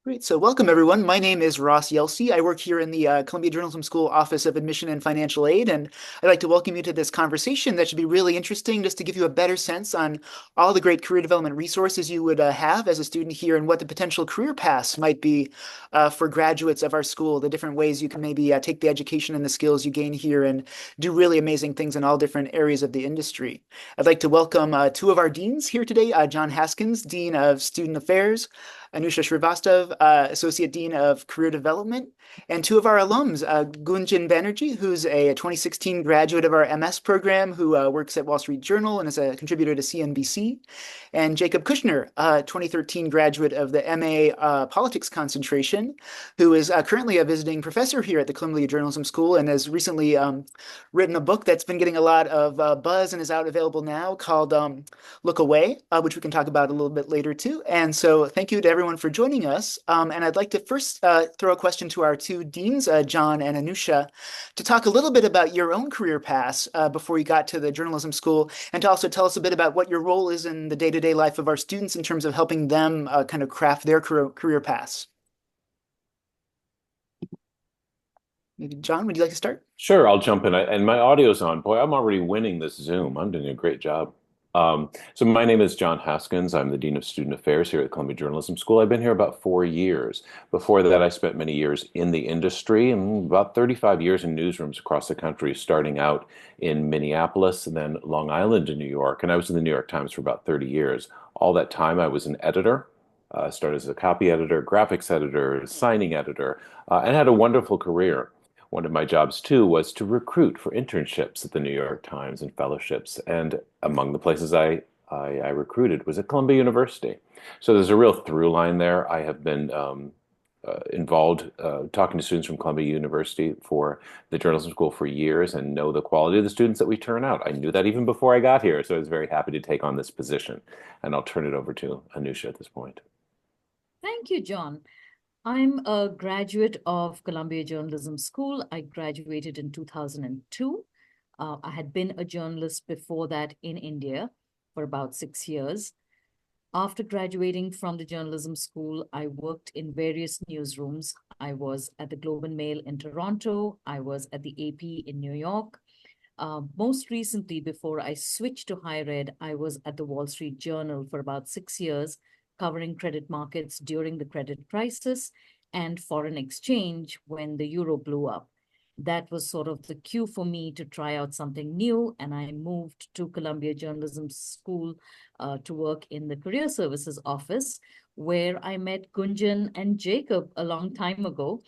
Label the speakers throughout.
Speaker 1: Great. So welcome, everyone. My name is Ross Yelsey. I work here in the Columbia Journalism School Office of Admission and Financial Aid, and I'd like to welcome you to this conversation that should be really interesting just to give you a better sense on all the great career development resources you would have as a student here and what the potential career paths might be for graduates of our school, the different ways you can maybe take the education and the skills you gain here and do really amazing things in all different areas of the industry. I'd like to welcome two of our deans here today, John Haskins, Dean of Student Affairs, Anusha Shrivastava, Associate Dean of Career Development, and two of our alums, Gunjan Banerji, who's a 2016 graduate of our MS program, who works at Wall Street Journal and is a contributor to CNBC, and Jacob Kushner, 2013 graduate of the MA Politics concentration, who is currently a visiting professor here at the Columbia Journalism School and has recently written a book that's been getting a lot of buzz and is out available now called Look Away, which we can talk about a little bit later too. And so thank you to everyone for joining us. And I'd like to first throw a question to our two deans, John and Anusha, to talk a little bit about your own career paths before you got to the journalism school, and to also tell us a bit about what your role is in the day-to-day life of our students in terms of helping them kind of craft their career paths. Maybe John, would you like to start?
Speaker 2: Sure, I'll jump in. And my audio's on. Boy, I'm already winning this Zoom. I'm doing a great job. So my name is John Haskins. I'm the Dean of Student Affairs here at Columbia Journalism School. I've been here about 4 years. Before that, I spent many years in the industry and about 35 years in newsrooms across the country, starting out in Minneapolis and then Long Island in New York. And I was in the New York Times for about 30 years. All that time, I was an editor. Started as a copy editor, graphics editor, signing editor, and had a wonderful career. One of my jobs too was to recruit for internships at the New York Times and fellowships. And among the places I recruited was at Columbia University. So there's a real through line there. I have been involved talking to students from Columbia University for the journalism school for years and know the quality of the students that we turn out. I knew that even before I got here, so I was very happy to take on this position. And I'll turn it over to Anusha at this point.
Speaker 3: Thank you, John. I'm a graduate of Columbia Journalism School. I graduated in 2002. I had been a journalist before that in India for about 6 years. After graduating from the journalism school, I worked in various newsrooms. I was at the Globe and Mail in Toronto. I was at the AP in New York. Most recently, before I switched to higher ed, I was at the Wall Street Journal for about 6 years, covering credit markets during the credit crisis and foreign exchange when the euro blew up. That was sort of the cue for me to try out something new, and I moved to Columbia Journalism School to work in the Career Services Office, where I met Gunjan and Jacob a long time ago.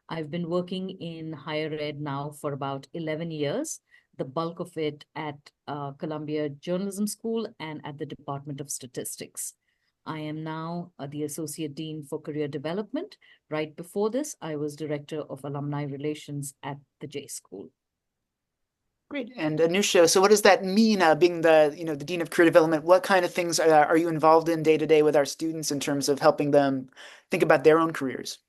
Speaker 3: I've been working in higher ed now for about 11 years, the bulk of it at Columbia Journalism School and at the Department of Statistics. I am now the Associate Dean for Career Development. Right before this, I was Director of Alumni Relations at the J School.
Speaker 1: Great. And Anusha, so what does that mean, being the Dean of Career Development? What kind of things are you involved in day to day with our students in terms of helping them think about their own careers?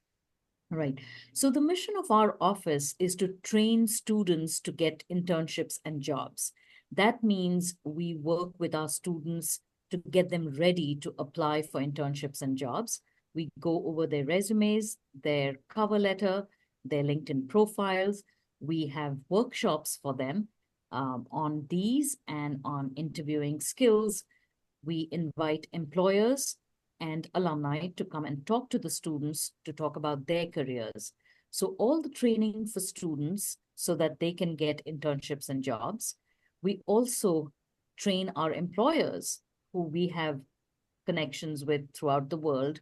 Speaker 3: Right. So the mission of our office is to train students to get internships and jobs. That means we work with our students to get them ready to apply for internships and jobs. We go over their resumes, their cover letter, their LinkedIn profiles. We have workshops for them on these and on interviewing skills. We invite employers and alumni to come and talk to the students to talk about their careers. So all the training for students so that they can get internships and jobs. We also train our employers who we have connections with throughout the world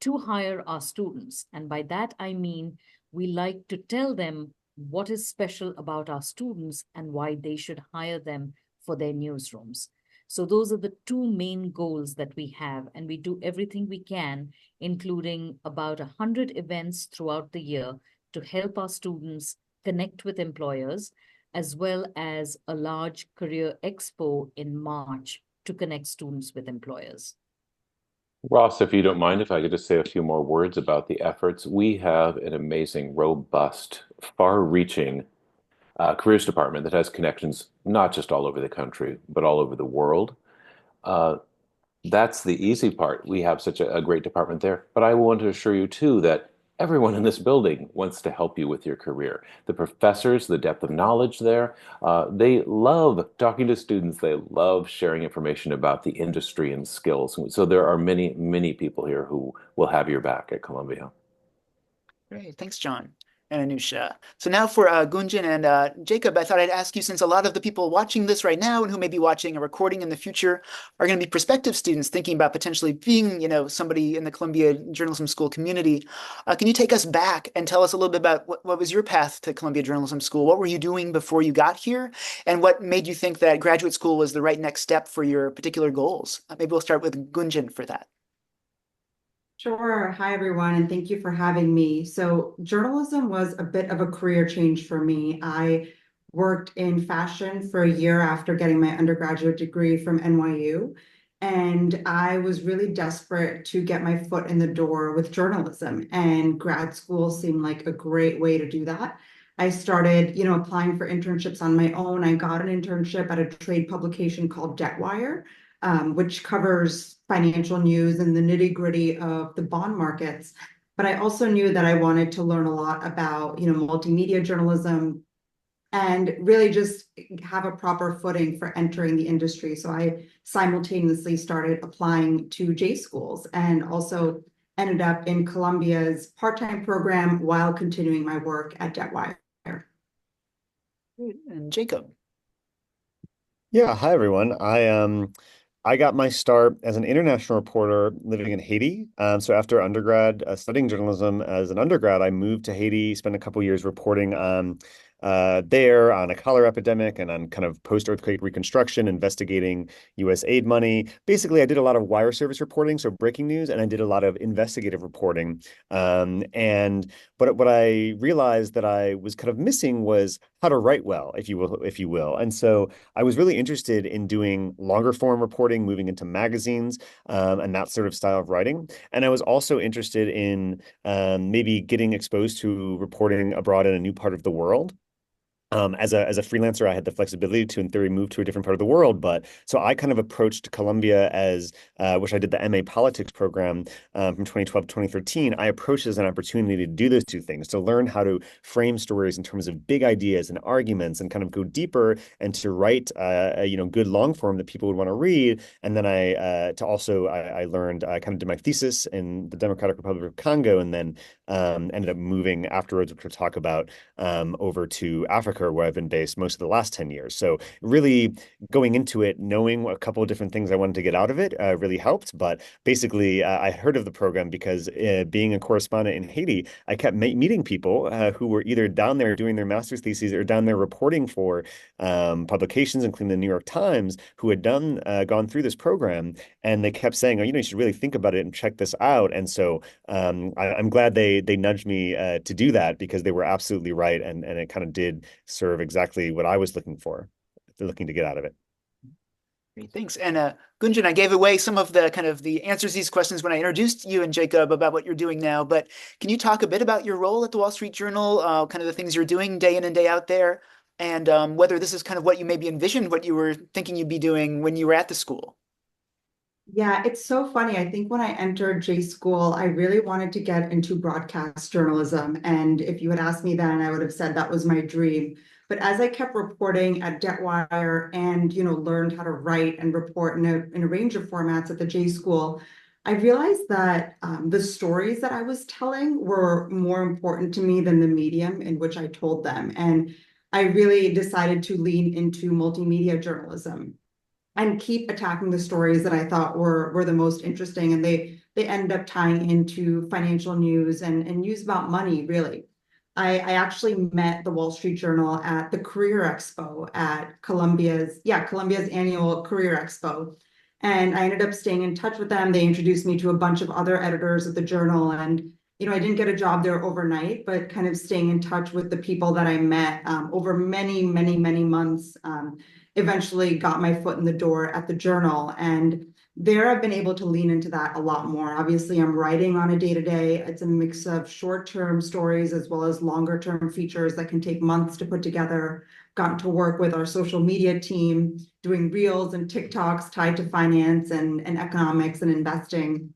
Speaker 3: to hire our students. And by that, I mean, we like to tell them what is special about our students and why they should hire them for their newsrooms. So those are the two main goals that we have, and we do everything we can, including about 100 events throughout the year to help our students connect with employers, as well as a large career expo in March to connect students with employers.
Speaker 2: Ross, if you don't mind, if I could just say a few more words about the efforts. We have an amazing, robust, far-reaching careers department that has connections not just all over the country, but all over the world. Uh, That's the easy part. We have such a great department there. But I want to assure you, too, that everyone in this building wants to help you with your career. The professors, the depth of knowledge there, they love talking to students. They love sharing information about the industry and skills. So there are many, many people here who will have your back at Columbia.
Speaker 1: Great. Thanks, John and Anusha. So now for Gunjan and Jacob, I thought I'd ask you, since a lot of the people watching this right now and who may be watching a recording in the future are going to be prospective students thinking about potentially being, somebody in the Columbia Journalism School community. Can you take us back and tell us a little bit about what was your path to Columbia Journalism School? What were you doing before you got here? And what made you think that graduate school was the right next step for your particular goals? Maybe we'll start with Gunjan for that.
Speaker 4: Sure. Hi, everyone, and thank you for having me. So, journalism was a bit of a career change for me. I worked in fashion for a year after getting my undergraduate degree from NYU, and I was really desperate to get my foot in the door with journalism, and grad school seemed like a great way to do that. I started, applying for internships on my own. I got an internship at a trade publication called Debtwire, which covers financial news and the nitty-gritty of the bond markets. But I also knew that I wanted to learn a lot about, multimedia journalism and really just have a proper footing for entering the industry. So I simultaneously started applying to J schools and also ended up in Columbia's part-time program while continuing my work at Debtwire.
Speaker 1: And Jacob.
Speaker 5: Yeah, hi everyone. I got my start as an international reporter living in Haiti. So after undergrad, studying journalism as an undergrad, I moved to Haiti, spent a couple years reporting there on a cholera epidemic and on kind of post-earthquake reconstruction, investigating U.S. aid money. Basically, I did a lot of wire service reporting, so breaking news, and I did a lot of investigative reporting. But what I realized that I was kind of missing was how to write well, if you will. And so I was really interested in doing longer form reporting, moving into magazines, and that sort of style of writing. And I was also interested in maybe getting exposed to reporting abroad in a new part of the world. As a freelancer, I had the flexibility to, in theory, move to a different part of the world. But so I kind of approached Columbia as, which I did the MA Politics program from 2012 to 2013. I approached it as an opportunity to do those two things, to learn how to frame stories in terms of big ideas and arguments, and kind of go deeper and to write, good long form that people would want to read. And then I learned, I kind of did my thesis in the Democratic Republic of Congo, and then ended up moving afterwards, which we'll talk about, over to Africa, where I've been based most of the last 10 years. So really going into it, knowing a couple of different things I wanted to get out of it really helped. But basically, I heard of the program because being a correspondent in Haiti, I kept meeting people who were either down there doing their master's theses or down there reporting for publications, including the New York Times, who had gone through this program. And they kept saying, oh, you should really think about it and check this out. And so I'm glad they nudged me to do that, because they were absolutely right. And it kind of did serve exactly what I was looking to get out of it.
Speaker 1: Great, thanks. And Gunjan, I gave away some of the kind of the answers to these questions when I introduced you and Jacob about what you're doing now. But can you talk a bit about your role at the Wall Street Journal, kind of the things you're doing day in and day out there, and whether this is kind of what you maybe envisioned, what you were thinking you'd be doing when you were at the school?
Speaker 4: Yeah, it's so funny. I think when I entered J school, I really wanted to get into broadcast journalism. And if you had asked me then, I would have said that was my dream. But as I kept reporting at Debtwire and, learned how to write and report in a range of formats at the J school, I realized that the stories that I was telling were more important to me than the medium in which I told them. And I really decided to lean into multimedia journalism and keep attacking the stories that I thought were the most interesting. And they end up tying into financial news and news about money, really. I actually met the Wall Street Journal at the Career Expo at Columbia's annual Career Expo. And I ended up staying in touch with them. They introduced me to a bunch of other editors of the journal. And, I didn't get a job there overnight, but kind of staying in touch with the people that I met over many, many, many months, eventually got my foot in the door at the journal. And there I've been able to lean into that a lot more. Obviously, I'm writing on a day-to-day. It's a mix of short-term stories as well as longer-term features that can take months to put together. gotten to work with our social media team, doing reels and TikToks tied to finance and economics and investing.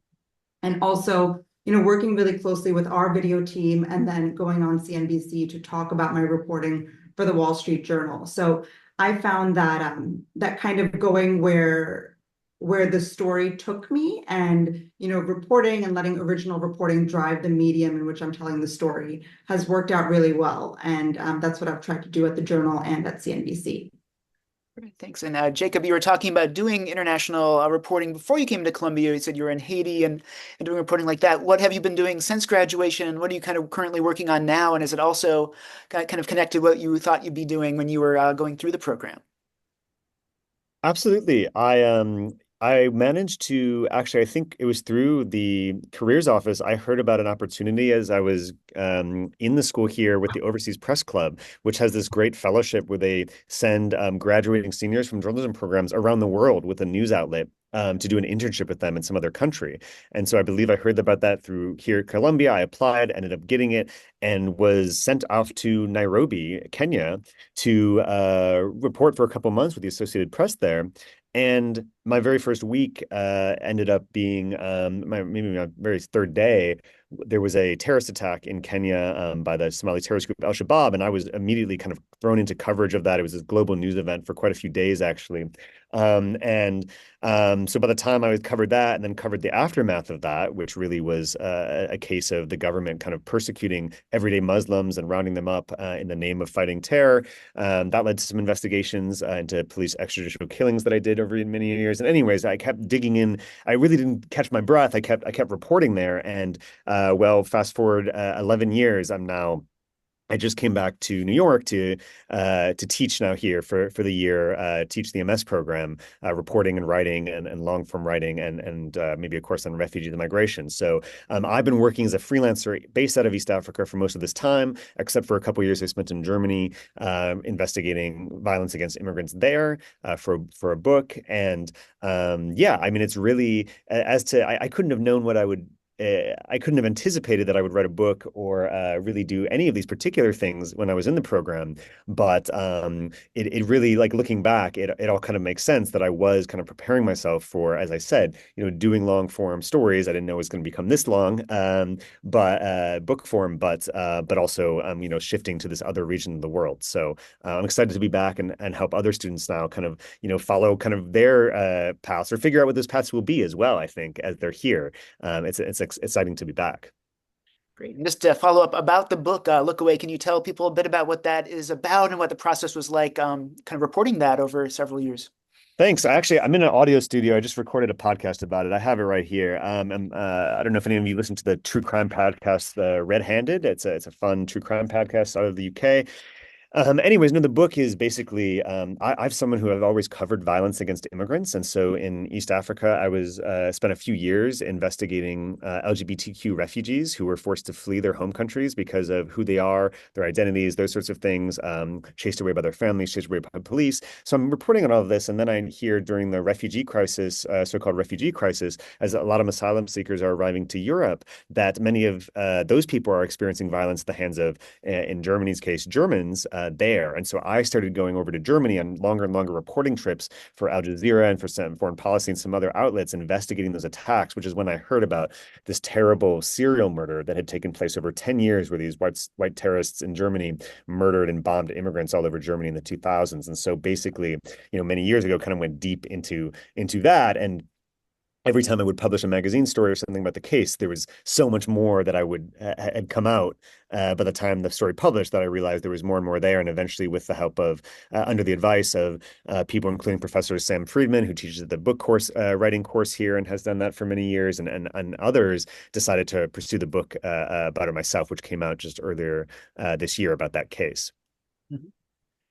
Speaker 4: And also, working really closely with our video team and then going on CNBC to talk about my reporting for the Wall Street Journal. So I found that that kind of going where the story took me and, reporting and letting original reporting drive the medium in which I'm telling the story has worked out really well. And that's what I've tried to do at the Journal and at CNBC.
Speaker 1: Great, thanks. And Jacob, you were talking about doing international reporting before you came to Columbia. You said you were in Haiti and doing reporting like that. What have you been doing since graduation? What are you kind of currently working on now? And is it also kind of connected what you thought you'd be doing when you were going through the program?
Speaker 5: Absolutely. I managed to actually, I think it was through the careers office, I heard about an opportunity as I was in the school here with the Overseas Press Club, which has this great fellowship where they send graduating seniors from journalism programs around the world with a news outlet. To do an internship with them in some other country. And so I believe I heard about that through here at Columbia. I applied, ended up getting it, and was sent off to Nairobi, Kenya, to report for a couple months with the Associated Press there. And my very first week ended up being maybe my very third day. There was a terrorist attack in Kenya by the Somali terrorist group Al-Shabaab, and I was immediately kind of thrown into coverage of that. It was this global news event for quite a few days, actually. So by the time I covered that and then covered the aftermath of that, which really was a case of the government kind of persecuting everyday Muslims and rounding them up in the name of fighting terror, that led to some investigations into police extrajudicial killings that I did over many years. And anyways, I kept digging in. I really didn't catch my breath. I kept reporting there. And fast forward 11 years, I just came back to New York to teach now here for the year, teach the MS program, reporting and writing and long form writing and maybe a course on refugees and migration. So I've been working as a freelancer based out of East Africa for most of this time, except for a couple of years I spent in Germany investigating violence against immigrants there for a book. And it's really I couldn't have known what I couldn't have anticipated that I would write a book or really do any of these particular things when I was in the program. But it really, like looking back, it all kind of makes sense that I was kind of preparing myself for, as I said, doing long form stories. I didn't know it was going to become this long, but book form, but also shifting to this other region of the world. So I'm excited to be back and help other students now kind of follow kind of their paths or figure out what those paths will be as well. I think as they're here, it's exciting to be back.
Speaker 1: Great. And just to follow up about the book, Look Away, can you tell people a bit about what that is about and what the process was like, kind of reporting that over several years?
Speaker 5: Thanks. I'm in an audio studio. I just recorded a podcast about it. I have it right here. I don't know if any of you listen to the true crime podcast, The Red Handed. It's a fun true crime podcast out of the UK. Anyways, no, the book is basically I'm someone who have always covered violence against immigrants, and so in East Africa, I was spent a few years investigating LGBTQ refugees who were forced to flee their home countries because of who they are, their identities, those sorts of things, chased away by their families, chased away by police. So I'm reporting on all of this, and then I hear during the refugee crisis, so-called refugee crisis, as a lot of asylum seekers are arriving to Europe, that many of those people are experiencing violence at the hands of, in Germany's case, Germans. There. And so I started going over to Germany on longer and longer reporting trips for Al Jazeera and for some Foreign Policy and some other outlets investigating those attacks, which is when I heard about this terrible serial murder that had taken place over 10 years where these white terrorists in Germany murdered and bombed immigrants all over Germany in the 2000s. And so basically, many years ago, kind of went deep into that. And every time I would publish a magazine story or something about the case, there was so much more that had come out by the time the story published that I realized there was more and more there. And eventually, with the help of, under the advice of people, including Professor Sam Friedman, who teaches the book course, writing course here and has done that for many years, and others, decided to pursue the book about it myself, which came out just earlier this year about that case.
Speaker 1: Mm-hmm.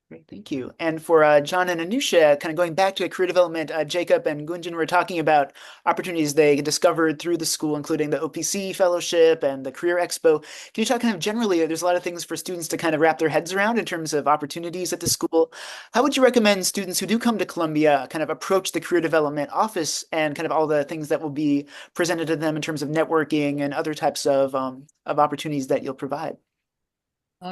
Speaker 1: Great, thank you. And for John and Anusha, kind of going back to career development, Jacob and Gunjan were talking about opportunities they discovered through the school, including the OPC fellowship and the Career Expo. Can you talk kind of generally, there's a lot of things for students to kind of wrap their heads around in terms of opportunities at the school. How would you recommend students who do come to Columbia kind of approach the career development office and kind of all the things that will be presented to them in terms of networking and other types of opportunities that you'll provide?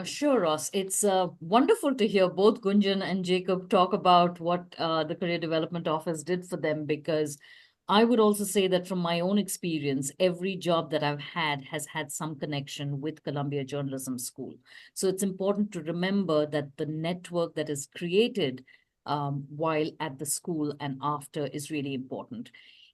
Speaker 3: Sure, Ross. It's wonderful to hear both Gunjan and Jacob talk about what the Career Development Office did for them, because I would also say that from my own experience, every job that I've had has had some connection with Columbia Journalism School. So it's important to remember that the network that is created while at the school and after is really important.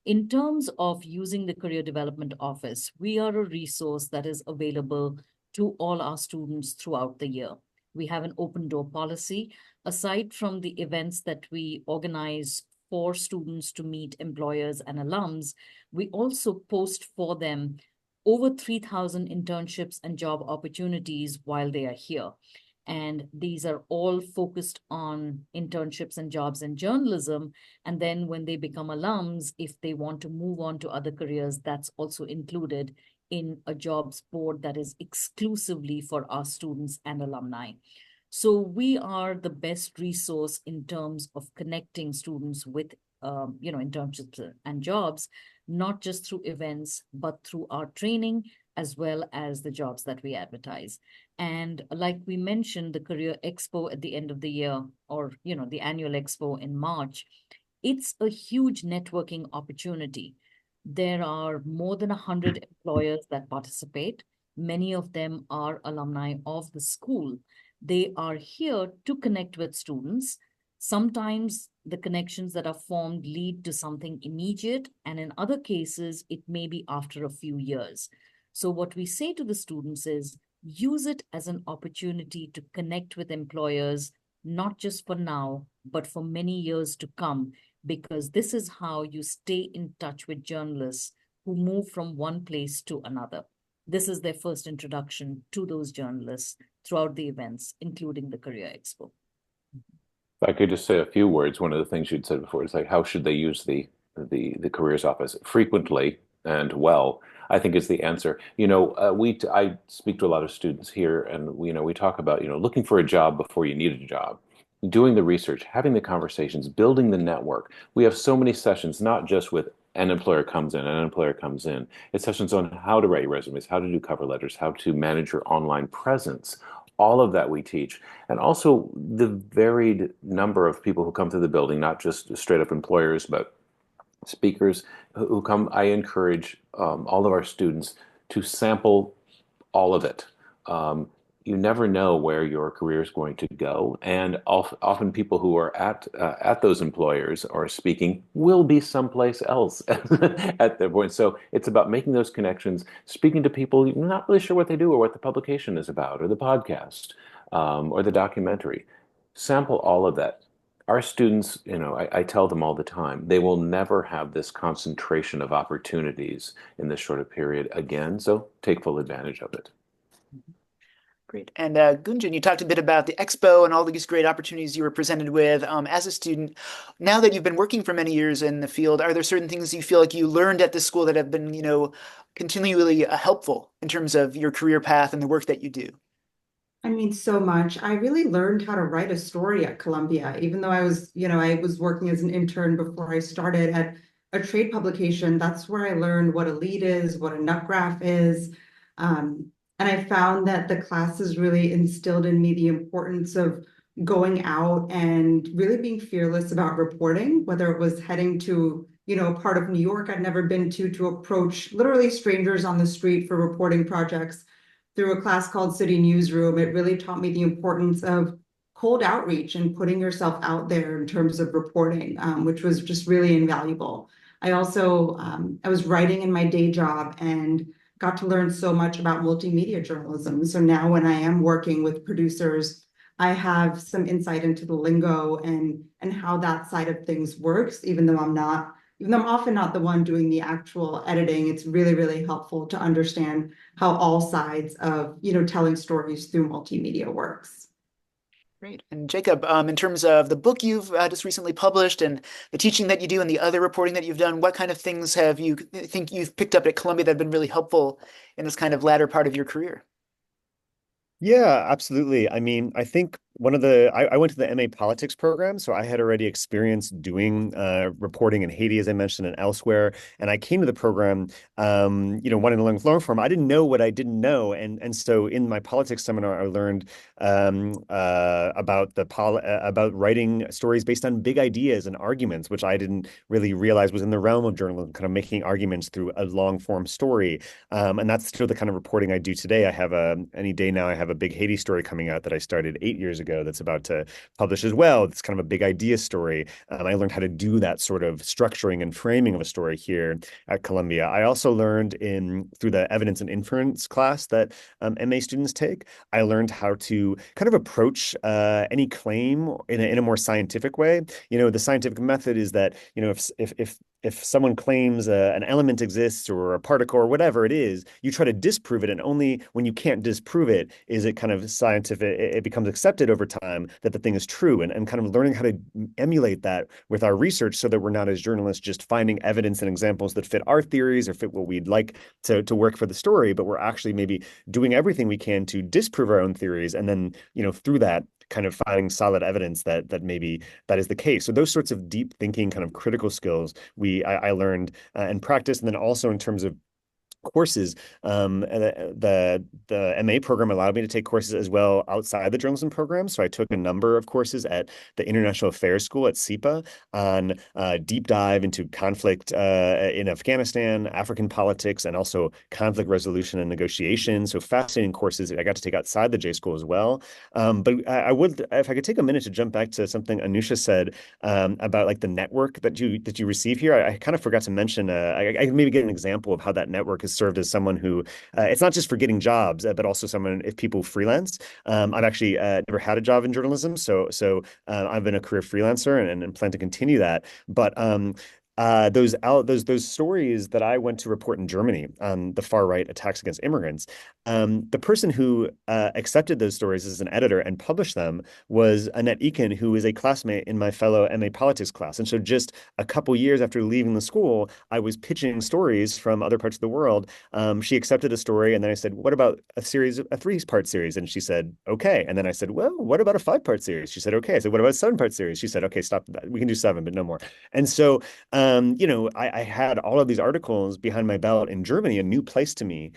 Speaker 3: In terms of using the Career Development Office, we are a resource that is available to all our students throughout the year. We have an open door policy. Aside from the events that we organize for students to meet employers and alums, we also post for them over 3,000 internships and job opportunities while they are here. And these are all focused on internships and jobs in journalism. And then when they become alums, if they want to move on to other careers, that's also included in a jobs board that is exclusively for our students and alumni. So we are the best resource in terms of connecting students with internships and jobs, not just through events, but through our training as well as the jobs that we advertise. And like we mentioned, the Career Expo at the end of the year, or the annual expo in March, it's a huge networking opportunity. There are more than 100 employers that participate. Many of them are alumni of the school. They are here to connect with students. Sometimes the connections that are formed lead to something immediate, and in other cases, it may be after a few years. So, what we say to the students is use it as an opportunity to connect with employers, not just for now, but for many years to come, because this is how you stay in touch with journalists who move from one place to another. This is their first introduction to those journalists throughout the events, including the Career Expo.
Speaker 2: If I could just say a few words, one of the things you'd said before is like, how should they use the careers office? Frequently and well, I think is the answer. I speak to a lot of students here, and we talk about looking for a job before you need a job, doing the research, having the conversations, building the network. We have so many sessions, not just with an employer comes in, an employer comes in. It's sessions on how to write resumes, how to do cover letters, how to manage your online presence. All of that we teach. And also the varied number of people who come to the building, not just straight up employers, but speakers who come. I encourage all of our students to sample all of it. You never know where your career is going to go, and often people who are at those employers or speaking will be someplace else at that point. So it's about making those connections, speaking to people you're not really sure what they do or what the publication is about, or the podcast, or the documentary. Sample all of that. Our students, I tell them all the time, they will never have this concentration of opportunities in this shorter period again. So take full advantage of it.
Speaker 1: Great. And Gunjan, you talked a bit about the expo and all these great opportunities you were presented with as a student. Now that you've been working for many years in the field, are there certain things you feel like you learned at this school that have been, continually helpful in terms of your career path and the work that you do?
Speaker 4: I mean, so much. I really learned how to write a story at Columbia, even though I was working as an intern before I started at a trade publication. That's where I learned what a lead is, what a nut graph is. And I found that the classes really instilled in me the importance of going out and really being fearless about reporting, whether it was heading to, a part of New York I'd never been to approach literally strangers on the street for reporting projects through a class called City Newsroom. It really taught me the importance of cold outreach and putting yourself out there in terms of reporting, which was just really invaluable. I also, I was writing in my day job and got to learn so much about multimedia journalism. So now when I am working with producers, I have some insight into the lingo and how that side of things works, even though I'm often not the one doing the actual editing. It's really, really helpful to understand how all sides of, telling stories through multimedia works.
Speaker 1: Great. And Jacob, in terms of the book you've just recently published and the teaching that you do and the other reporting that you've done, what kind of things have you think you've picked up at Columbia that have been really helpful in this kind of latter part of your career?
Speaker 5: Yeah, absolutely. I mean, I think I went to the MA Politics program, so I had already experienced doing reporting in Haiti, as I mentioned, and elsewhere. And I came to the program, wanting to learn long form. I didn't know what I didn't know, and so in my politics seminar, I learned about writing stories based on big ideas and arguments, which I didn't really realize was in the realm of journalism, kind of making arguments through a long form story. And that's still the kind of reporting I do today. Any day now, I have a big Haiti story coming out that I started 8 years ago that's about to publish as well. It's kind of a big idea story. I learned how to do that sort of structuring and framing of a story here at Columbia. I also learned through the evidence and inference class that MA students take. I learned how to kind of approach any claim in a more scientific way. The scientific method is that, if someone claims an element exists or a particle or whatever it is, you try to disprove it, and only when you can't disprove it is it kind of scientific. It becomes accepted over time that the thing is true, and kind of learning how to emulate that with our research, so that we're not, as journalists, just finding evidence and examples that fit our theories or fit what we'd like to work for the story, but we're actually maybe doing everything we can to disprove our own theories, and then through that kind of finding solid evidence that maybe that is the case. So those sorts of deep thinking, kind of critical skills I learned and practiced. And then also in terms of courses, the MA program allowed me to take courses as well outside the journalism program. So I took a number of courses at the International Affairs School at SIPA on deep dive into conflict in Afghanistan, African politics, and also conflict resolution and negotiation. So fascinating courses that I got to take outside the J school as well. But I would, if I could take a minute to jump back to something Anusha said about like the network that you receive here. I kind of forgot to mention. I can maybe get an example of how that network has served as someone who it's not just for getting jobs, but also someone if people freelance. I've actually never had a job in journalism, so I've been a career freelancer and plan to continue that. But those stories that I went to report in Germany on the far right attacks against immigrants, the person who accepted those stories as an editor and published them was Annette Eakin, who is a classmate in my fellow MA politics class. And so just a couple years after leaving the school, I was pitching stories from other parts of the world. She accepted a story, and then I said, "What about a three-part series?" And she said, "Okay." And then I said, "Well, what about a five-part series?" She said, "Okay." I said, "What about a seven-part series?" She said, "Okay, stop that. We can do seven, but no more." And so I had all of these articles behind my belt in Germany, a new place to me,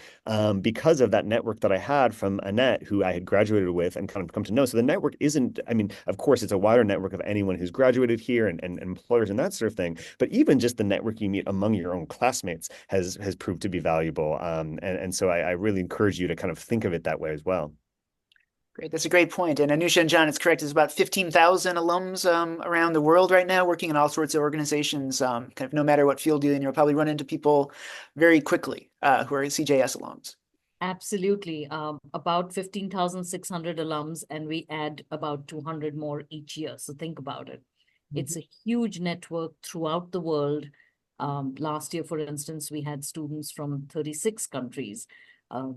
Speaker 5: because of that network that I had from Annette, who I had graduated with and kind of come to know. So the network isn't, I mean, of course, it's a wider network of anyone who's graduated here and employers and that sort of thing. But even just the network you meet among your own classmates has proved to be valuable. And so I really encourage you to kind of think of it that way as well.
Speaker 1: Great. That's a great point. And Anusha and John, it's correct. There's about 15,000 alums around the world right now working in all sorts of organizations. Kind of no matter what field you're in, you'll probably run into people very quickly who are CJS alums.
Speaker 3: Absolutely. About 15,600 alums, and we add about 200 more each year. So think about it. It's a huge network throughout the world. Last year, for instance, we had students from 36 countries.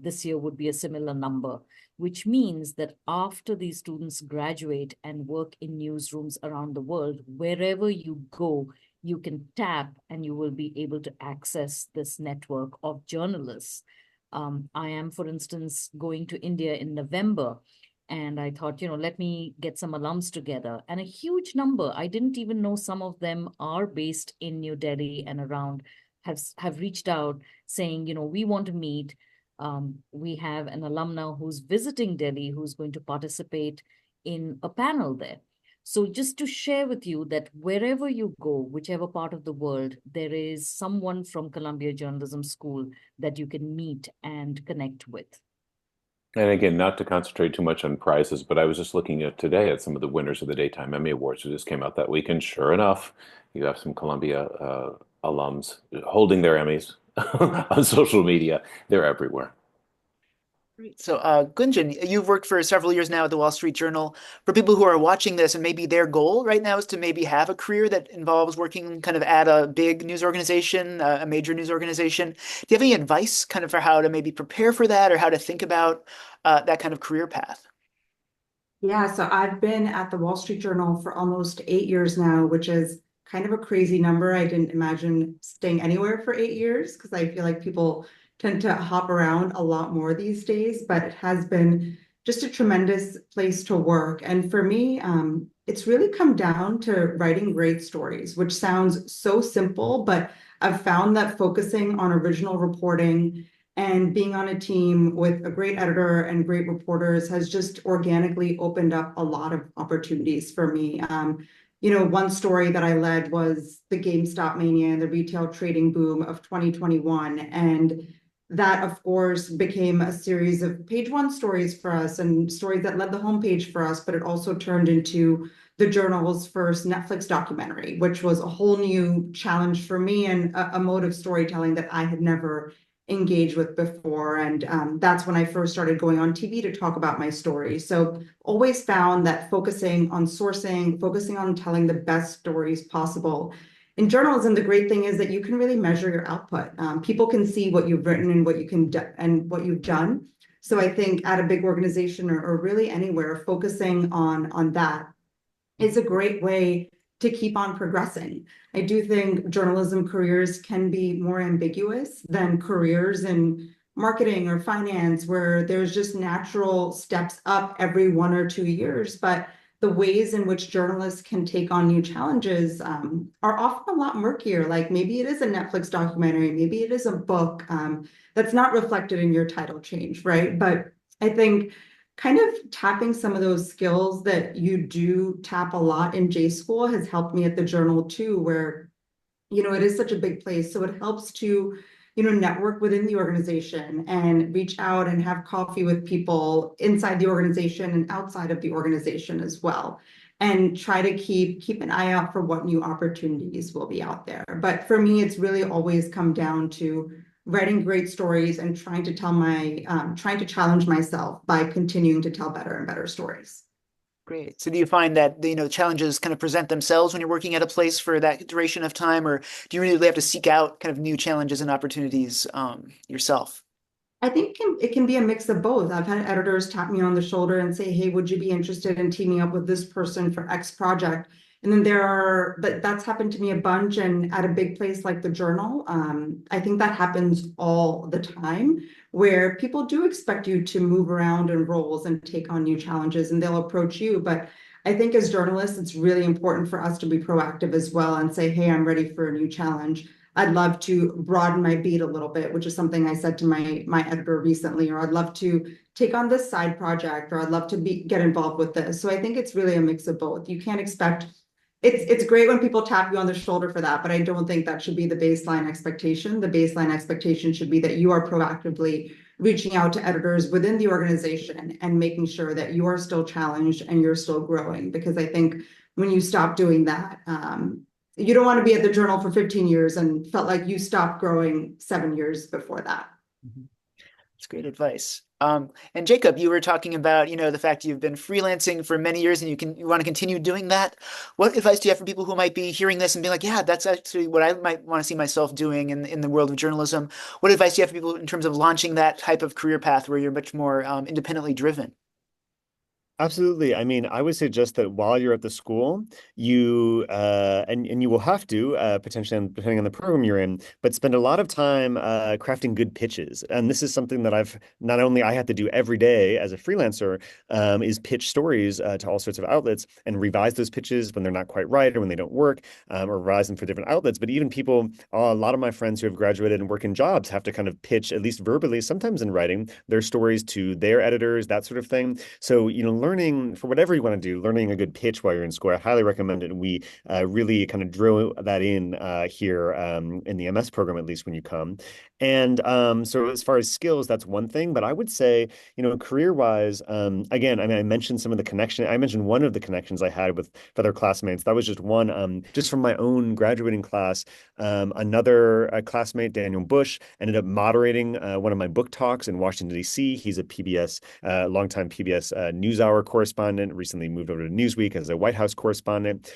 Speaker 3: This year would be a similar number, which means that after these students graduate and work in newsrooms around the world, wherever you go, you can tap and you will be able to access this network of journalists. I am, for instance, going to India in November, and I thought, let me get some alums together. And a huge number, I didn't even know some of them are based in New Delhi and around, have reached out saying, we want to meet. We have an alumna who's visiting Delhi who's going to participate in a panel there. So just to share with you that wherever you go, whichever part of the world, there is someone from Columbia Journalism School that you can meet and connect with.
Speaker 2: And again, not to concentrate too much on prizes, but I was just looking at today at some of the winners of the Daytime Emmy Awards who just came out that week. And sure enough, you have some Columbia alums holding their Emmys on social media. They're everywhere.
Speaker 1: Great. So, Gunjan, you've worked for several years now at the Wall Street Journal. For people who are watching this and maybe their goal right now is to maybe have a career that involves working kind of at a big news organization, a major news organization, do you have any advice kind of for how to maybe prepare for that or how to think about that kind of career path?
Speaker 4: Yeah, so I've been at the Wall Street Journal for almost 8 years now, which is kind of a crazy number. I didn't imagine staying anywhere for 8 years because I feel like people tend to hop around a lot more these days, but it has been just a tremendous place to work. And for me, it's really come down to writing great stories, which sounds so simple, but I've found that focusing on original reporting and being on a team with a great editor and great reporters has just organically opened up a lot of opportunities for me. One story that I led was the GameStop mania and the retail trading boom of 2021. And that, of course, became a series of page one stories for us and stories that led the homepage for us, but it also turned into the journal's first Netflix documentary, which was a whole new challenge for me and a mode of storytelling that I had never engaged with before. And that's when I first started going on TV to talk about my story. So always found that focusing on sourcing, focusing on telling the best stories possible. In journalism, the great thing is that you can really measure your output. People can see what you've written and what you can do and what you've done. So I think at a big organization or really anywhere, focusing on that is a great way to keep on progressing. I do think journalism careers can be more ambiguous than careers in marketing or finance, where there's just natural steps up every 1 or 2 years. But the ways in which journalists can take on new challenges are often a lot murkier. Like maybe it is a Netflix documentary, maybe it is a book that's not reflected in your title change, right? But I think kind of tapping some of those skills that you do tap a lot in J School has helped me at the Journal too, where, it is such a big place. So it helps to, network within the organization and reach out and have coffee with people inside the organization and outside of the organization as well. And try to keep an eye out for what new opportunities will be out there. But for me, it's really always come down to writing great stories and trying to trying to challenge myself by continuing to tell better and better stories.
Speaker 1: Great. So do you find that, challenges kind of present themselves when you're working at a place for that duration of time, or do you really have to seek out kind of new challenges and opportunities yourself?
Speaker 4: I think it can be a mix of both. I've had editors tap me on the shoulder and say, hey, would you be interested in teaming up with this person for X project? And then that's happened to me a bunch. And at a big place like the Journal, I think that happens all the time, where people do expect you to move around in roles and take on new challenges, and they'll approach you. But I think as journalists, it's really important for us to be proactive as well and say, hey, I'm ready for a new challenge. I'd love to broaden my beat a little bit, which is something I said to my editor recently, or I'd love to take on this side project, or I'd love to get involved with this. So I think it's really a mix of both. You can't expect it's great when people tap you on the shoulder for that, but I don't think that should be the baseline expectation. The baseline expectation should be that you are proactively reaching out to editors within the organization and making sure that you are still challenged and you're still growing. Because I think when you stop doing that, you don't want to be at the Journal for 15 years and felt like you stopped growing 7 years before that.
Speaker 1: That's great advice. And Jacob, you were talking about, the fact you've been freelancing for many years and you want to continue doing that. What advice do you have for people who might be hearing this and being like, yeah, that's actually what I might want to see myself doing in the world of journalism? What advice do you have for people in terms of launching that type of career path where you're much more independently driven?
Speaker 5: Absolutely. I mean, I would suggest that while you're at the school, you and you will have to potentially, depending on the program you're in, but spend a lot of time crafting good pitches. And this is something that I have to do every day as a freelancer, is pitch stories to all sorts of outlets and revise those pitches when they're not quite right or when they don't work, or revise them for different outlets. But even people, a lot of my friends who have graduated and work in jobs have to kind of pitch, at least verbally, sometimes in writing, their stories to their editors, that sort of thing. So, learning for whatever you want to do, learning a good pitch while you're in school, I highly recommend it. And we really kind of drill that in here in the MS program, at least when you come. And so as far as skills, that's one thing. But I would say, career-wise, again, I mean, I mentioned one of the connections I had with other classmates. That was just one, just from my own graduating class. Another classmate, Daniel Bush, ended up moderating one of my book talks in Washington, D.C. He's a PBS, longtime PBS NewsHour correspondent, recently moved over to Newsweek as a White House correspondent.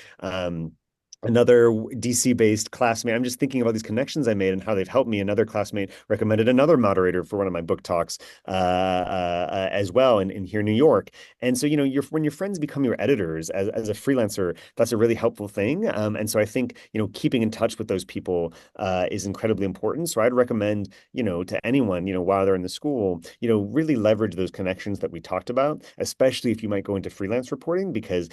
Speaker 5: another DC-based classmate. I'm just thinking about these connections I made and how they've helped me. Another classmate recommended another moderator for one of my book talks as well in here in New York. And so, when your friends become your editors as a freelancer, that's a really helpful thing. And so I think, keeping in touch with those people is incredibly important. So I'd recommend, to anyone, while they're in the school, really leverage those connections that we talked about, especially if you might go into freelance reporting, because,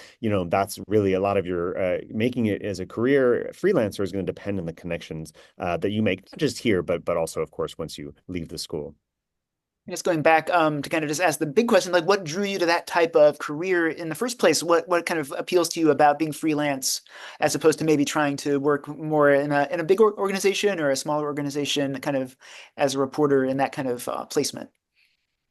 Speaker 5: that's really a lot of your making it as a career freelancer is going to depend on the connections that you make, not just here, but also, of course, once you leave the school.
Speaker 1: Just going back to kind of just ask the big question, like what drew you to that type of career in the first place? What kind of appeals to you about being freelance as opposed to maybe trying to work more in a big organization or a smaller organization, kind of as a reporter in that kind of placement?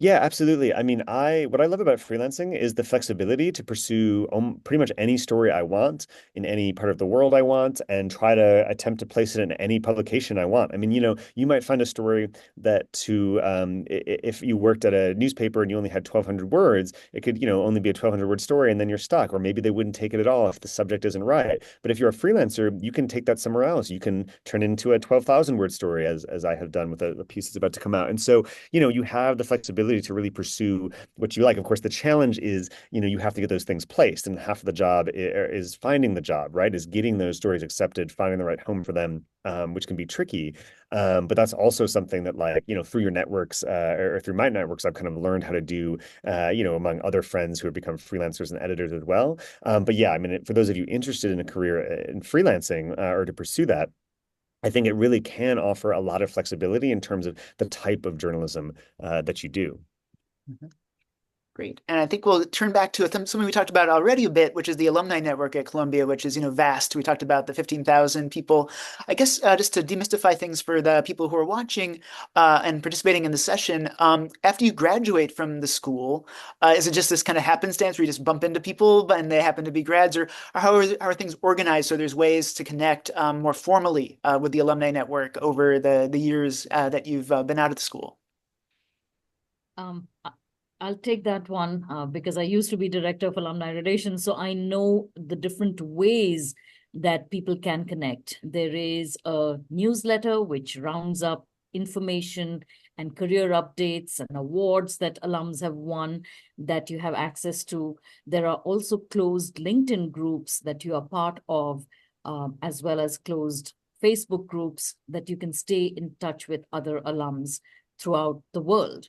Speaker 5: Yeah, absolutely. I mean, what I love about freelancing is the flexibility to pursue pretty much any story I want in any part of the world I want and try to attempt to place it in any publication I want. I mean, you might find a story that if you worked at a newspaper and you only had 1,200 words, it could, only be a 1,200 word story and then you're stuck, or maybe they wouldn't take it at all if the subject isn't right. But if you're a freelancer, you can take that somewhere else. You can turn it into a 12,000 word story as I have done with a piece that's about to come out. And so, you have the flexibility to really pursue what you like. Of course, the challenge is, you have to get those things placed, and half of the job is finding the job, right? Is getting those stories accepted, finding the right home for them, which can be tricky. But that's also something that, like, through your networks or through my networks, I've kind of learned how to do, among other friends who have become freelancers and editors as well. But yeah, I mean, for those of you interested in a career in freelancing or to pursue that, I think it really can offer a lot of flexibility in terms of the type of journalism that you do.
Speaker 1: Mhm. Great. And I think we'll turn back to something we talked about already a bit, which is the alumni network at Columbia, which is, vast. We talked about the 15,000 people. I guess just to demystify things for the people who are watching and participating in the session, after you graduate from the school, is it just this kind of happenstance where you just bump into people and they happen to be grads, or how are things organized so there's ways to connect more formally with the alumni network over the years that you've been out of the school?
Speaker 3: Um, I- I'll take that one because I used to be director of alumni relations, so I know the different ways that people can connect. There is a newsletter which rounds up information and career updates and awards that alums have won that you have access to. There are also closed LinkedIn groups that you are part of, as well as closed Facebook groups that you can stay in touch with other alums throughout the world,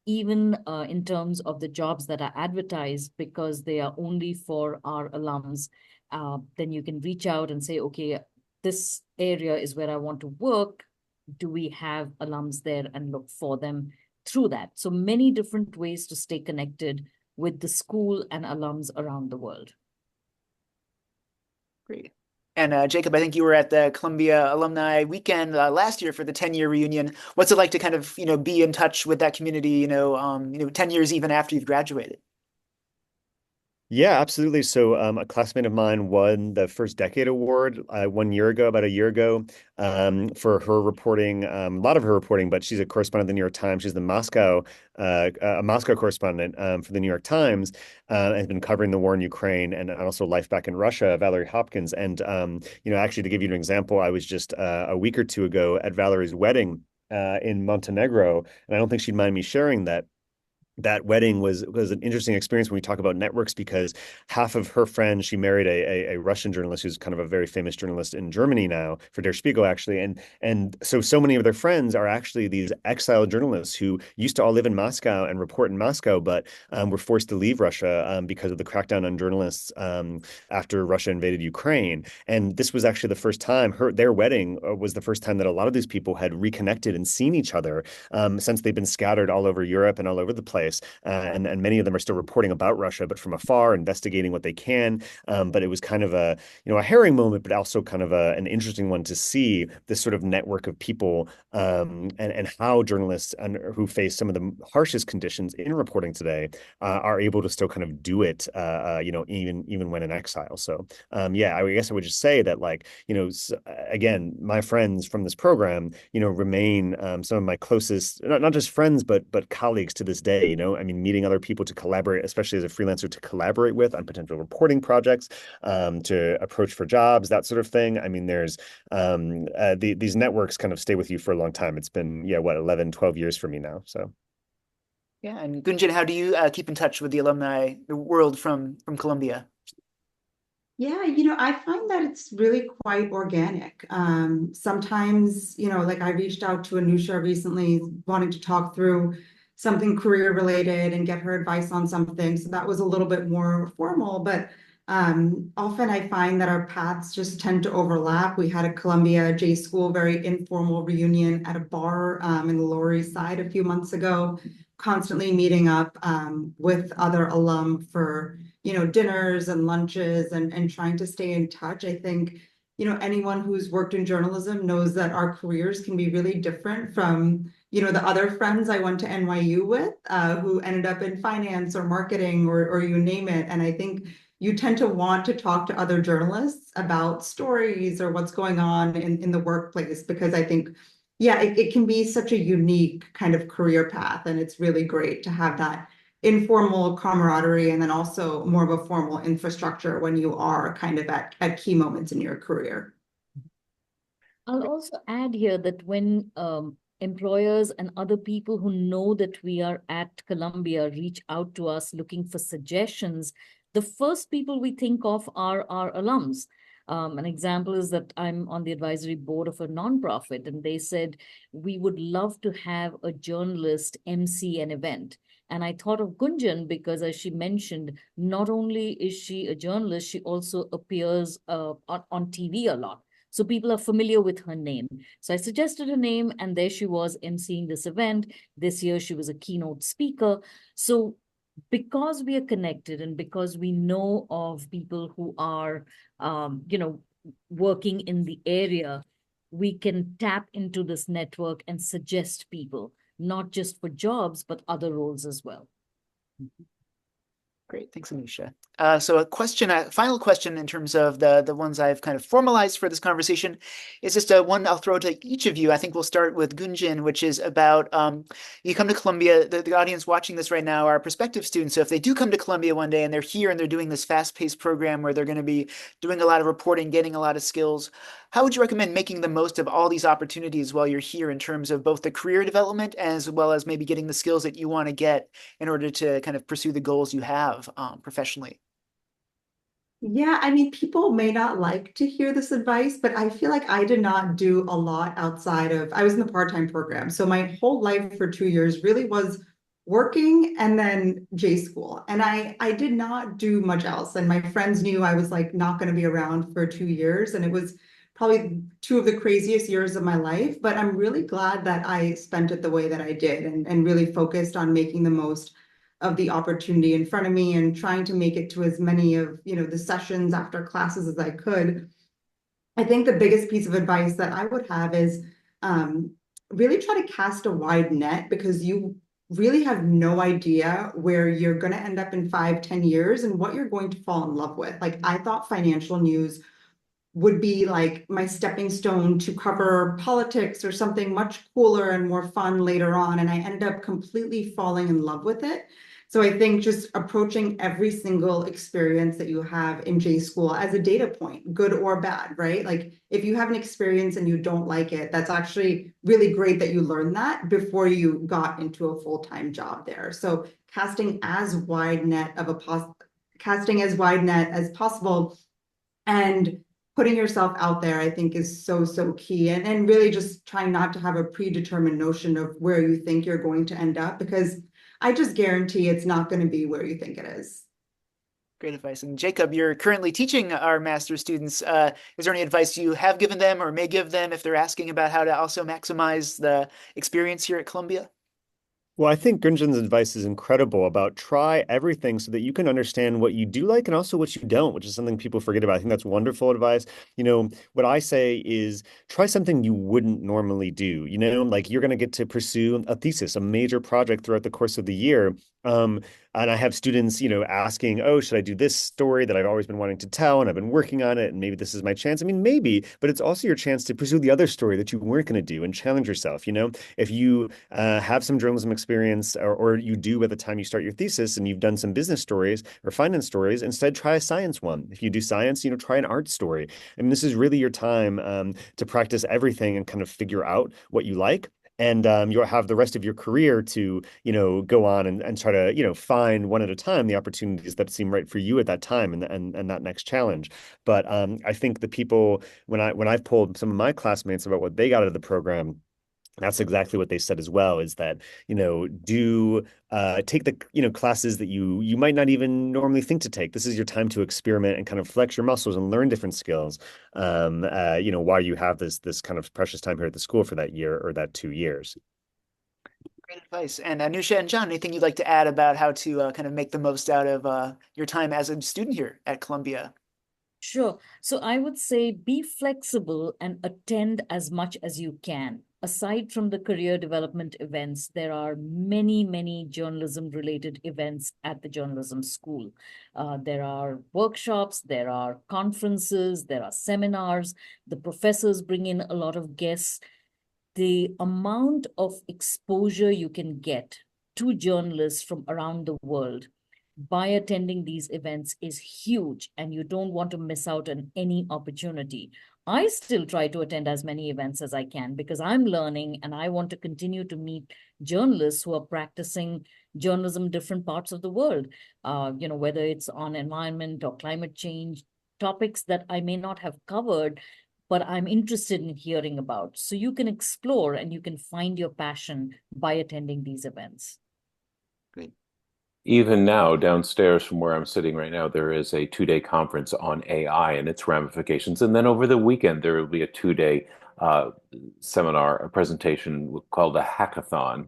Speaker 3: even in terms of the jobs that are advertised, because they are only for our alums. Then you can reach out and say, okay, this area is where I want to work. Do we have alums there, and look for them through that? So many different ways to stay connected with the school and alums around the world.
Speaker 1: Great. And Jacob, I think you were at the Columbia Alumni Weekend last year for the 10-year reunion. What's it like to kind of, be in touch with that community, 10 years even after you've graduated?
Speaker 5: Yeah, absolutely. So, a classmate of mine won the First Decade Award 1 year ago, about a year ago, for her reporting, a lot of her reporting, but she's a correspondent at the New York Times. She's a Moscow correspondent for the New York Times, and has been covering the war in Ukraine and also life back in Russia, Valerie Hopkins. And, actually, to give you an example, I was just a week or two ago at Valerie's wedding in Montenegro, and I don't think she'd mind me sharing that wedding was an interesting experience when we talk about networks, because half of her friends, she married a Russian journalist who's kind of a very famous journalist in Germany now, for Der Spiegel, actually. And so many of their friends are actually these exiled journalists who used to all live in Moscow and report in Moscow, but were forced to leave Russia because of the crackdown on journalists after Russia invaded Ukraine. And this was actually the first time their wedding was the first time that a lot of these people had reconnected and seen each other since they've been scattered all over Europe and all over the place. And many of them are still reporting about Russia, but from afar, investigating what they can. But it was kind of a harrowing moment, but also kind of an interesting one to see this sort of network of people, and how journalists who face some of the harshest conditions in reporting today are able to still kind of do it, even when in exile. So yeah, I guess I would just say that, like, again, my friends from this program, remain some of my closest, not just friends, but colleagues to this day. day, I mean, meeting other people to collaborate, especially as a freelancer, to collaborate with on potential reporting projects, to approach for jobs, that sort of thing. I mean, these networks kind of stay with you for a long time. It's been, yeah, what, 11, 12 years for me now. So.
Speaker 1: Yeah, and Gunjan, how do you keep in touch with the alumni, the world from Columbia?
Speaker 4: Yeah, I find that it's really quite organic. Sometimes, like I reached out to Anusha recently wanting to talk through something career related and get her advice on something. So that was a little bit more formal, but often I find that our paths just tend to overlap. We had a Columbia J School very informal reunion at a bar in the Lower East Side a few months ago, constantly meeting up with other alum for dinners and lunches and trying to stay in touch. I think, anyone who's worked in journalism knows that our careers can be really different from, the other friends I went to NYU with, who ended up in finance or marketing or you name it. And I think you tend to want to talk to other journalists about stories or what's going on in the workplace, because I think, yeah, it can be such a unique kind of career path. And it's really great to have that informal camaraderie and then also more of a formal infrastructure when you are kind of at key moments in your career.
Speaker 3: I'll also add here that when employers and other people who know that we are at Columbia reach out to us looking for suggestions, the first people we think of are our alums. An example is that I'm on the advisory board of a nonprofit, and they said, we would love to have a journalist MC an event. And I thought of Gunjan because, as she mentioned, not only is she a journalist, she also appears on TV a lot. So people are familiar with her name. So I suggested her name, and there she was emceeing this event. This year, she was a keynote speaker. So because we are connected and because we know of people who are, working in the area, we can tap into this network and suggest people, not just for jobs, but other roles as well.
Speaker 1: Great, thanks, Anusha. So a final question in terms of the ones I've kind of formalized for this conversation is just one I'll throw to each of you. I think we'll start with Gunjan, which is about you come to Columbia, the audience watching this right now are prospective students. So if they do come to Columbia one day and they're here and they're doing this fast-paced program where they're going to be doing a lot of reporting, getting a lot of skills, how would you recommend making the most of all these opportunities while you're here in terms of both the career development as well as maybe getting the skills that you want to get in order to kind of pursue the goals you have professionally?
Speaker 4: Yeah, I mean, people may not like to hear this advice, but I feel like I did not do a lot outside of, I was in the part-time program. So my whole life for 2 years really was working and then J school. And I did not do much else. And my friends knew I was like not going to be around for 2 years. And it was probably two of the craziest years of my life. But I'm really glad that I spent it the way that I did and really focused on making the most of the opportunity in front of me and trying to make it to as many of the sessions after classes as I could. I think the biggest piece of advice that I would have is really try to cast a wide net, because you really have no idea where you're going to end up in 5-10 years and what you're going to fall in love with. Like, I thought financial news would be like my stepping stone to cover politics or something much cooler and more fun later on. And I ended up completely falling in love with it. So I think just approaching every single experience that you have in J school as a data point, good or bad, right? Like, if you have an experience and you don't like it, that's actually really great that you learned that before you got into a full-time job there. So casting as wide net as possible and putting yourself out there, I think, is so, so key. And really just trying not to have a predetermined notion of where you think you're going to end up, because I just guarantee it's not going to be where you think it is.
Speaker 1: Great advice. And Jacob, you're currently teaching our master's students. Is there any advice you have given them or may give them if they're asking about how to also maximize the experience here at Columbia?
Speaker 5: Well, I think Gunjan's advice is incredible about try everything so that you can understand what you do like and also what you don't, which is something people forget about. I think that's wonderful advice. What I say is try something you wouldn't normally do. Like, you're going to get to pursue a thesis, a major project throughout the course of the year. And I have students, asking, oh, should I do this story that I've always been wanting to tell and I've been working on it and maybe this is my chance? I mean, maybe, but it's also your chance to pursue the other story that you weren't going to do and challenge yourself. If you have some journalism experience experience or you do by the time you start your thesis and you've done some business stories or finance stories, instead try a science one. If you do science, try an art story. I mean, this is really your time to practice everything and kind of figure out what you like. And you'll have the rest of your career to, go on and try to, find one at a time the opportunities that seem right for you at that time and that next challenge. But I think the people when I've polled some of my classmates about what they got out of the program, that's exactly what they said as well, is that, do take the, classes that you might not even normally think to take. This is your time to experiment and kind of flex your muscles and learn different skills, while you have this kind of precious time here at the school for that year or that 2 years.
Speaker 1: Great advice. And Anusha and John, anything you'd like to add about how to kind of make the most out of your time as a student here at Columbia?
Speaker 3: Sure. So I would say be flexible and attend as much as you can. Aside from the career development events, there are many, many journalism related events at the journalism school. There are workshops, there are conferences, there are seminars. The professors bring in a lot of guests. The amount of exposure you can get to journalists from around the world by attending these events is huge, and you don't want to miss out on any opportunity. I still try to attend as many events as I can because I'm learning and I want to continue to meet journalists who are practicing journalism in different parts of the world, whether it's on environment or climate change, topics that I may not have covered, but I'm interested in hearing about. So you can explore and you can find your passion by attending these events.
Speaker 1: Great.
Speaker 2: Even now, downstairs from where I'm sitting right now, there is a 2-day conference on AI and its ramifications. And then over the weekend, there will be a 2-day seminar, a presentation called a hackathon,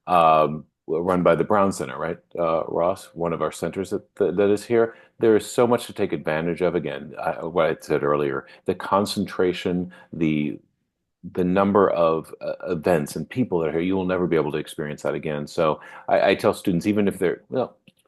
Speaker 2: run by the Brown Center, right, Ross, one of our centers that is here. There is so much to take advantage of. Again, what I said earlier, the concentration, the number of events and people that are here, you will never be able to experience that again. So I tell students, even if they're,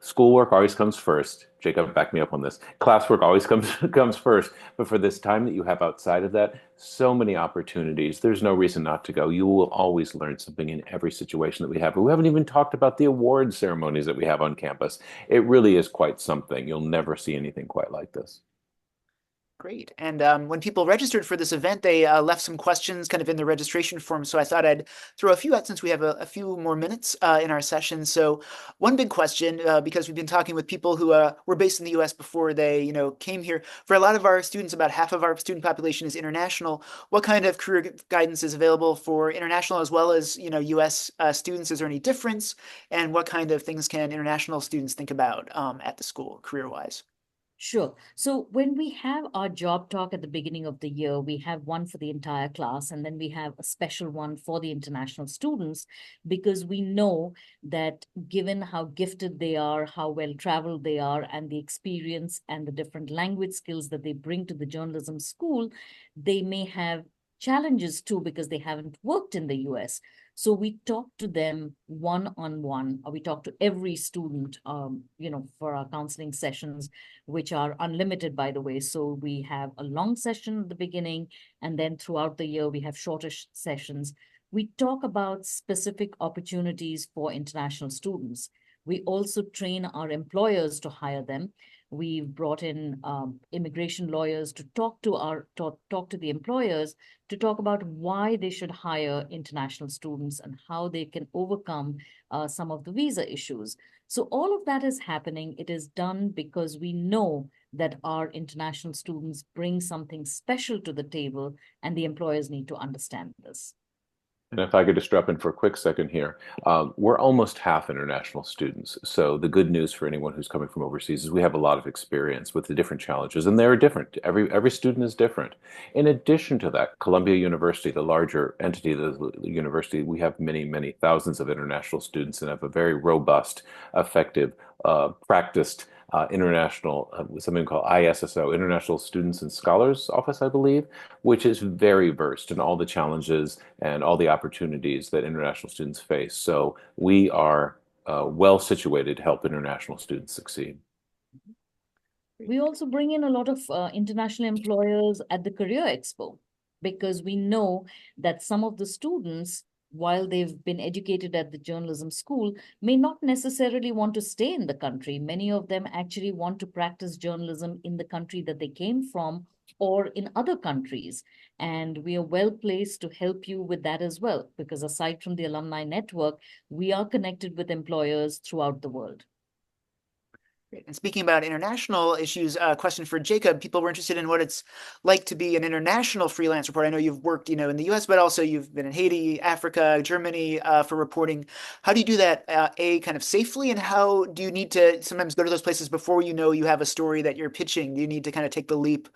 Speaker 2: schoolwork always comes first. Jacob, back me up on this. Classwork always comes first. But for this time that you have outside of that, so many opportunities. There's no reason not to go. You will always learn something in every situation that we have. But we haven't even talked about the award ceremonies that we have on campus. It really is quite something. You'll never see anything quite like this.
Speaker 1: Great. And when people registered for this event, they left some questions kind of in the registration form. So I thought I'd throw a few out since we have a few more minutes in our session. So one big question, because we've been talking with people who were based in the US before they, came here. For a lot of our students, about half of our student population is international. What kind of career guidance is available for international as well as, US students? Is there any difference? And what kind of things can international students think about at the school career-wise?
Speaker 3: Sure. So when we have our job talk at the beginning of the year, we have one for the entire class, and then we have a special one for the international students, because we know that given how gifted they are, how well traveled they are, and the experience and the different language skills that they bring to the journalism school, they may have challenges too because they haven't worked in the US. So we talk to them one-on-one, or we talk to every student, for our counseling sessions, which are unlimited, by the way. So we have a long session at the beginning, and then throughout the year, we have shorter sessions. We talk about specific opportunities for international students. We also train our employers to hire them. We've brought in immigration lawyers to talk to the employers to talk about why they should hire international students and how they can overcome some of the visa issues. So all of that is happening. It is done because we know that our international students bring something special to the table, and the employers need to understand this.
Speaker 2: And if I could just drop in for a quick second here, we're almost half international students. So the good news for anyone who's coming from overseas is we have a lot of experience with the different challenges, and they're different. Every student is different. In addition to that, Columbia University, the larger entity of the university, we have many, many thousands of international students and have a very robust, effective, practiced international, something called ISSO, International Students and Scholars Office, I believe, which is very versed in all the challenges and all the opportunities that international students face. So we are well situated to help international students succeed.
Speaker 3: We also bring in a lot of international employers at the Career Expo, because we know that some of the students while they've been educated at the journalism school, may not necessarily want to stay in the country. Many of them actually want to practice journalism in the country that they came from or in other countries. And we are well placed to help you with that as well, because aside from the alumni network, we are connected with employers throughout the world.
Speaker 1: Great. And speaking about international issues, a question for Jacob. People were interested in what it's like to be an international freelance reporter. I know you've worked, in the U.S., but also you've been in Haiti, Africa, Germany, for reporting. How do you do that, kind of safely, and how do you need to sometimes go to those places before you know you have a story that you're pitching? Do you need to kind of take the leap,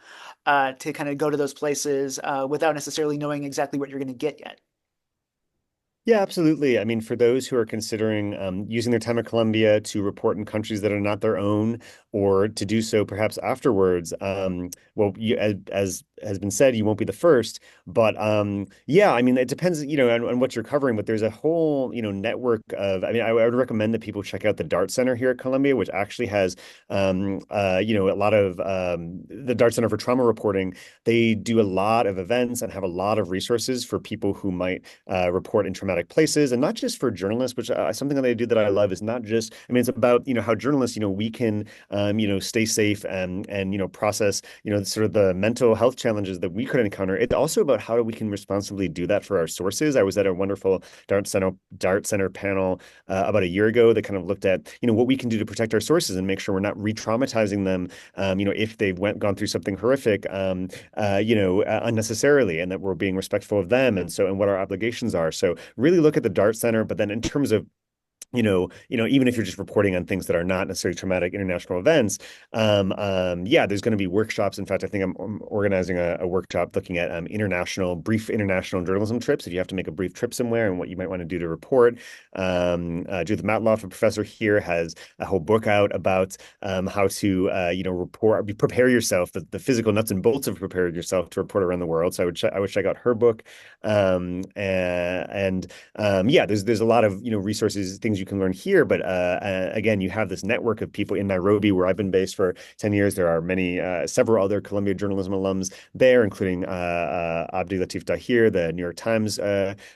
Speaker 1: to kind of go to those places, without necessarily knowing exactly what you're going to get yet?
Speaker 5: Yeah, absolutely. I mean, for those who are considering using their time at Columbia to report in countries that are not their own, or to do so perhaps afterwards, well, as has been said, you won't be the first. But yeah, I mean, it depends, on what you're covering. But there's a whole, network of. I mean, I would recommend that people check out the Dart Center here at Columbia, which actually has, a lot of the Dart Center for Trauma Reporting. They do a lot of events and have a lot of resources for people who might report in traumatic places, and not just for journalists, which something that they do that I love is not just, I mean, it's about, how journalists, we can, stay safe and process, sort of the mental health challenges that we could encounter. It's also about how we can responsibly do that for our sources. I was at a wonderful Dart Center panel about a year ago that kind of looked at, what we can do to protect our sources and make sure we're not re-traumatizing them, if they've gone through something horrific, unnecessarily, and that we're being respectful of them, and what our obligations are. So really look at the Dart Center, but then in terms of even if you're just reporting on things that are not necessarily traumatic international events, yeah, there's going to be workshops. In fact, I think I'm organizing a workshop looking at brief international journalism trips. If you have to make a brief trip somewhere and what you might want to do to report. Judith Matloff, a professor here, has a whole book out about how to, prepare yourself, the physical nuts and bolts of preparing yourself to report around the world. So I would check out her book. Yeah, there's a lot of resources, things you can learn here, but again, you have this network of people in Nairobi, where I've been based for 10 years. There are several other Columbia journalism alums there, including Abdi Latif Dahir, the New York Times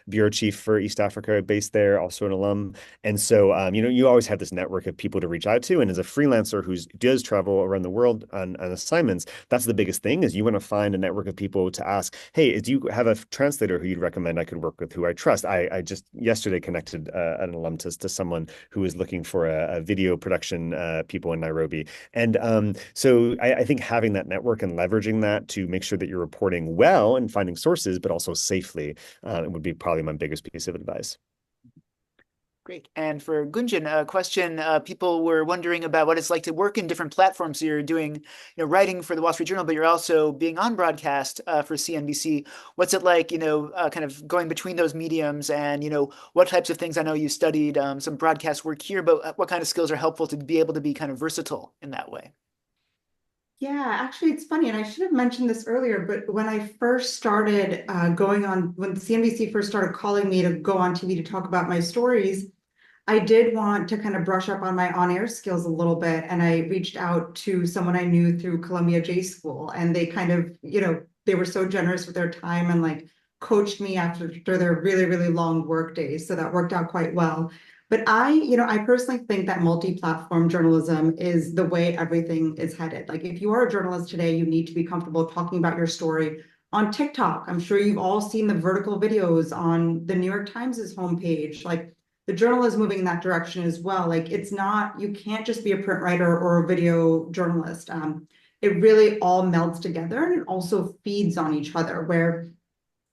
Speaker 5: bureau chief for East Africa, based there, also an alum. And so you always have this network of people to reach out to. And as a freelancer who does travel around the world on assignments, that's the biggest thing, is you want to find a network of people to ask, hey, do you have a translator who you'd recommend I could work with, who I trust? I just yesterday connected an alum to someone who is looking for a video production people in Nairobi. And so I think having that network and leveraging that to make sure that you're reporting well and finding sources, but also safely, would be probably my biggest piece of advice.
Speaker 1: Great. And for Gunjan, a question, people were wondering about what it's like to work in different platforms. So you're doing, writing for the Wall Street Journal, but you're also being on broadcast for CNBC. What's it like, kind of going between those mediums, and, what types of things? I know you studied some broadcast work here, but what kind of skills are helpful to be able to be kind of versatile in that way?
Speaker 4: Yeah, actually, it's funny, and I should have mentioned this earlier, but when I first started when CNBC first started calling me to go on TV to talk about my stories, I did want to kind of brush up on my on-air skills a little bit, and I reached out to someone I knew through Columbia J School, and they kind of, they were so generous with their time and like coached me after their really, really long work days. So that worked out quite well. But I personally think that multi-platform journalism is the way everything is headed. Like, if you are a journalist today, you need to be comfortable talking about your story on TikTok. I'm sure you've all seen the vertical videos on the New York Times's homepage. Like, the journal is moving in that direction as well. Like, it's not, you can't just be a print writer or a video journalist. It really all melds together, and it also feeds on each other, where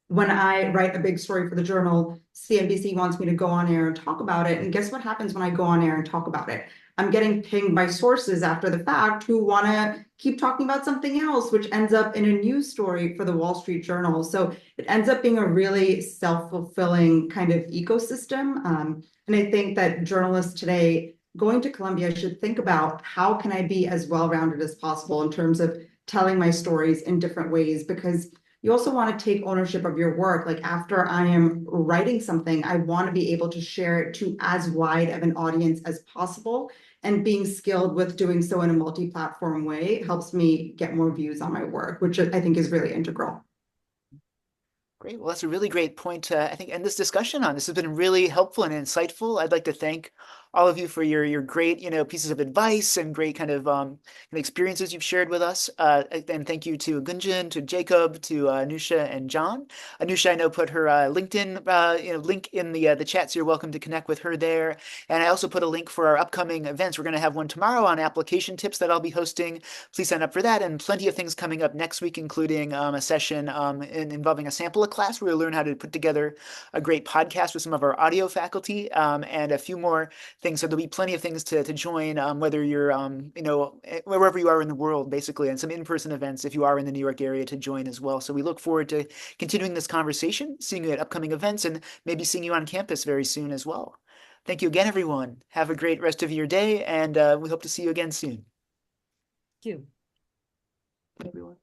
Speaker 4: when I write a big story for the journal, CNBC wants me to go on air and talk about it. And guess what happens when I go on air and talk about it? I'm getting pinged by sources after the fact who want to keep talking about something else, which ends up in a news story for the Wall Street Journal. So it ends up being a really self-fulfilling kind of ecosystem. And I think that journalists today going to Columbia should think about, how can I be as well-rounded as possible in terms of telling my stories in different ways? Because you also want to take ownership of your work. Like, after I am writing something, I want to be able to share it to as wide of an audience as possible. And being skilled with doing so in a multi-platform way helps me get more views on my work, which I think is really integral.
Speaker 1: Great. Well, that's a really great point to, I think, end this discussion on. This has been really helpful and insightful. I'd like to thank all of you for your great, pieces of advice and great kind of experiences you've shared with us. And thank you to Gunjan, to Jacob, to Anusha and John. Anusha, I know, put her LinkedIn link in the chat, so you're welcome to connect with her there. And I also put a link for our upcoming events. We're going to have one tomorrow on application tips that I'll be hosting. Please sign up for that, and plenty of things coming up next week, including a session involving a sample of class where we'll learn how to put together a great podcast with some of our audio faculty, and a few more things. So there'll be plenty of things to join, whether you're, wherever you are in the world, basically, and some in-person events if you are in the New York area to join as well. So we look forward to continuing this conversation, seeing you at upcoming events, and maybe seeing you on campus very soon as well. Thank you again, everyone. Have a great rest of your day, and we hope to see you again soon.
Speaker 3: Thank you.
Speaker 1: Everyone.